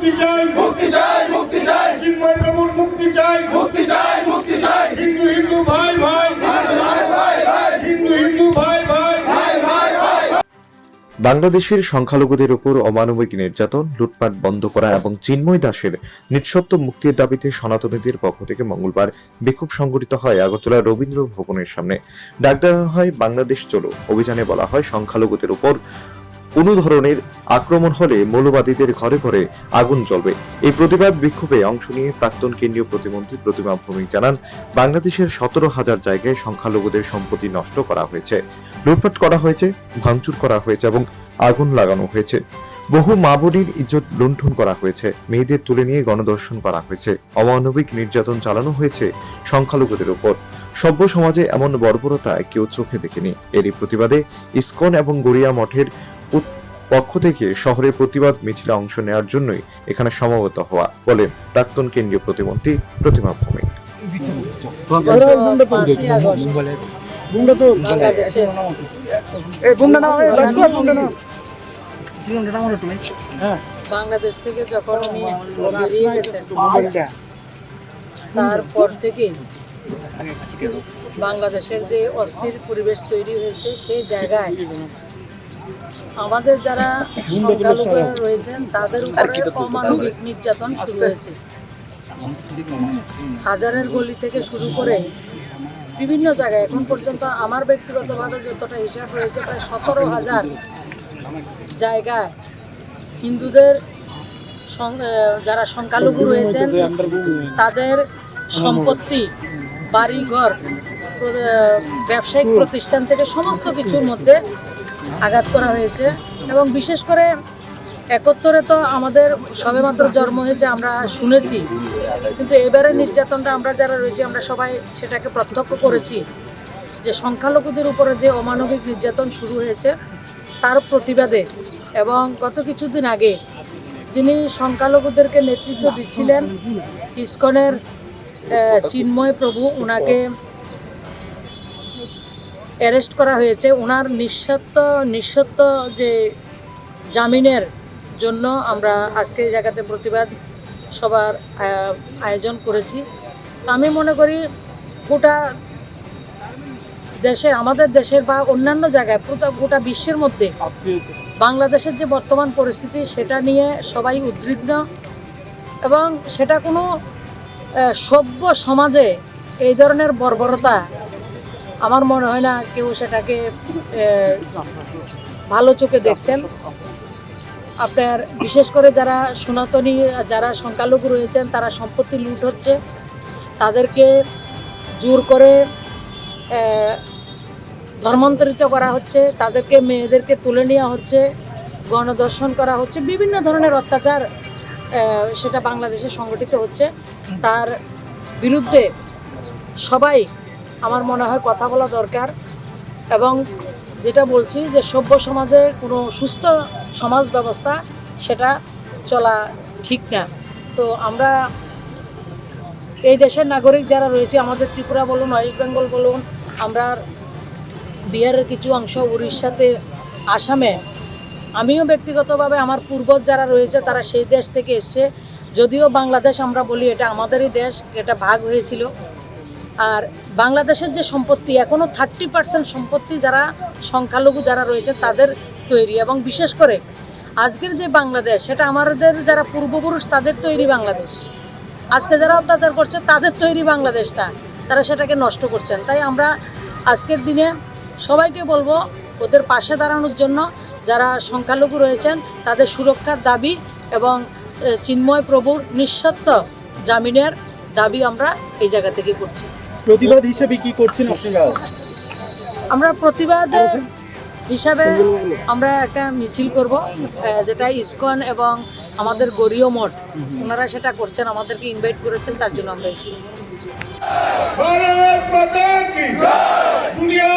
মুক্তি চাই, মুক্তি চাই, মুক্তি চাই, চিন্ময় প্রভুর মুক্তি চাই, মুক্তি চাই, মুক্তি চাই, হিন্দু হিন্দু ভাই ভাই, ভাই ভাই ভাই ভাই, হিন্দু হিন্দু ভাই ভাই, ভাই ভাই ভাই। বাংলাদেশের সংখ্যালঘুদের উপর অমানবিক নির্যাতন, লুটপাট বন্ধ করা এবং চিন্ময় দাসের নিঃশর্ত মুক্তির দাবিতে সনাতনীদের পক্ষ থেকে মঙ্গলবার বিক্ষোভ সংঘটিত হয় আগরতলা রবীন্দ্র ভবনের সামনে। ডাক দেওয়া হয় বাংলাদেশ চলো। অভিযানে বলা হয় সংখ্যালঘুদের উপর কোনো ধরনের আক্রমণ হলে মৌলবাদীদের ঘরে ঘরে আগুন জ্বলবে। এই প্রতিবাদ বিক্ষোভে অংশ নিয়ে প্রাক্তন কেন্দ্রীয় প্রতিমন্ত্রী প্রতিমা ভৌমিক জানান, বাংলাদেশের 17,000 জায়গায় সংখ্যালঘুদের সম্পত্তি নষ্ট করা হয়েছে, লুটপাট করা হয়েছে, ভাঙচুর করা হয়েছে এবং আগুন লাগানো হয়েছে। বহু মা বোনের ইজ্জত লুণ্ঠন করা হয়েছে, মেয়েদের তুলে নিয়ে গণধর্ষণ করা হয়েছে, অমানবিক নির্যাতন চালানো হয়েছে সংখ্যালঘুদের উপর। সভ্য সমাজে এমন বর্বরতা কেউ চোখে দেখেনি। এরই প্রতিবাদে ইসকন এবং গড়িয়া মঠের পক্ষ থেকে শহরের প্রতিবাদ মিছিলে অংশ নেওয়ার জন্যই এখানে সমবেত হওয়া, বলেন প্রাক্তন কেন্দ্রীয় প্রতিমন্ত্রী প্রতিমা ভৌমিক। বাংলাদেশ থেকে যখন উনি বেরিয়ে গেছেন তারপর থেকে বাংলাদেশের যে অস্থির পরিবেশ তৈরি হয়েছে সেই জায়গায় আমাদের যারা সংখ্যালঘুরা রয়েছেন তাদের উপরে অমানবিক নির্যাতন শুরু হয়েছে। হাজারের গলি থেকে শুরু করে বিভিন্ন জায়গায় এখন পর্যন্ত আমার ব্যক্তিগতভাবে যতটা হিসাব হয়েছে প্রায় 17,000 জায়গায় হিন্দুদের যারা সংখ্যালঘু রয়েছেন তাদের সম্পত্তি, বাড়িঘর, ব্যবসায়িক প্রতিষ্ঠান থেকে সমস্ত কিছুর মধ্যে আঘাত করা হয়েছে। এবং বিশেষ করে 71-এ তো আমাদের সবেমাত্র জন্ম হয়েছে, আমরা শুনেছি, কিন্তু এবারে নির্যাতনটা আমরা যারা রয়েছি আমরা সবাই সেটাকে প্রত্যক্ষ করেছি যে সংখ্যালঘুদের উপরে যে অমানবিক নির্যাতন শুরু হয়েছে তার প্রতিবাদে। এবং গত কিছুদিন আগে যিনি সংখ্যালঘুদেরকে নেতৃত্ব দিচ্ছিলেন ইসকনের চিন্ময় প্রভু, ওনাকে অ্যারেস্ট করা হয়েছে। ওনার নিঃশর্ত যে জামিনের জন্য আমরা আজকে এই জায়গাতে প্রতিবাদ সভার আয়োজন করেছি। আমি মনে করি গোটা দেশের, আমাদের দেশের বা অন্যান্য জায়গায় গোটা বিশ্বের মধ্যে বাংলাদেশের যে বর্তমান পরিস্থিতি সেটা নিয়ে সবাই উদ্বিগ্ন। এবং সেটা কোনো সভ্য সমাজে এই ধরনের বর্বরতা আমার মনে হয় না কেউ সেটাকে ভালো চোখে দেখছেন। আপনার বিশেষ করে যারা সনাতনী, যারা সংখ্যালঘু রয়েছেন তারা সম্পত্তি লুট হচ্ছে, তাদেরকে জোর করে ধর্মান্তরিত করা হচ্ছে, তাদেরকে মেয়েদেরকে তুলে নেওয়া হচ্ছে, গণধর্ষণ করা হচ্ছে, বিভিন্ন ধরনের অত্যাচার সেটা বাংলাদেশে সংগঠিত হচ্ছে। তার বিরুদ্ধে সবাই আমার মনে হয় কথা বলা দরকার। এবং যেটা বলছি যে সভ্য সমাজে কোনো সুস্থ সমাজ ব্যবস্থা সেটা চলা ঠিক না। তো আমরা এই দেশের নাগরিক যারা রয়েছে, আমাদের ত্রিপুরা বলুন, ওয়েস্ট বেঙ্গল বলুন, আমরা বিহারের কিছু অংশ, উড়িষ্যাতে, আসামে, আমিও ব্যক্তিগতভাবে আমার পূর্বজ যারা রয়েছে তারা সেই দেশ থেকে এসছে। যদিও বাংলাদেশ আমরা বলি এটা আমাদেরই দেশ, এটা ভাগ হয়েছিল। আর বাংলাদেশের যে সম্পত্তি এখনও 30% সম্পত্তি যারা সংখ্যালঘু যারা রয়েছে তাদের তৈরি। এবং বিশেষ করে আজকের যে বাংলাদেশ সেটা আমাদের যারা পূর্বপুরুষ তাদের তৈরি বাংলাদেশ। আজকে যারা অত্যাচার করছে তাদের তৈরি বাংলাদেশটা তারা সেটাকে নষ্ট করছেন। তাই আমরা আজকের দিনে সবাইকে বলবো ওদের পাশে দাঁড়ানোর জন্য। যারা সংখ্যালঘু রয়েছেন তাদের সুরক্ষার দাবি এবং চিন্ময় প্রভুর নিঃশর্ত জামিনের দাবি আমরা এই জায়গা থেকে করছি। প্রতিবাদ হিসেবে কি করছেন আপনারা? আমরা প্রতিবাদ হিসাবে আমরা একটা মিছিল করব, যেটা ইসকন এবং আমাদের গড়িয়া মঠ ওনারা সেটা করছেন, আমাদেরকে ইনভাইট করেছেন, তার জন্য আমরা এসেছি। भारत माता की जय, दुनिया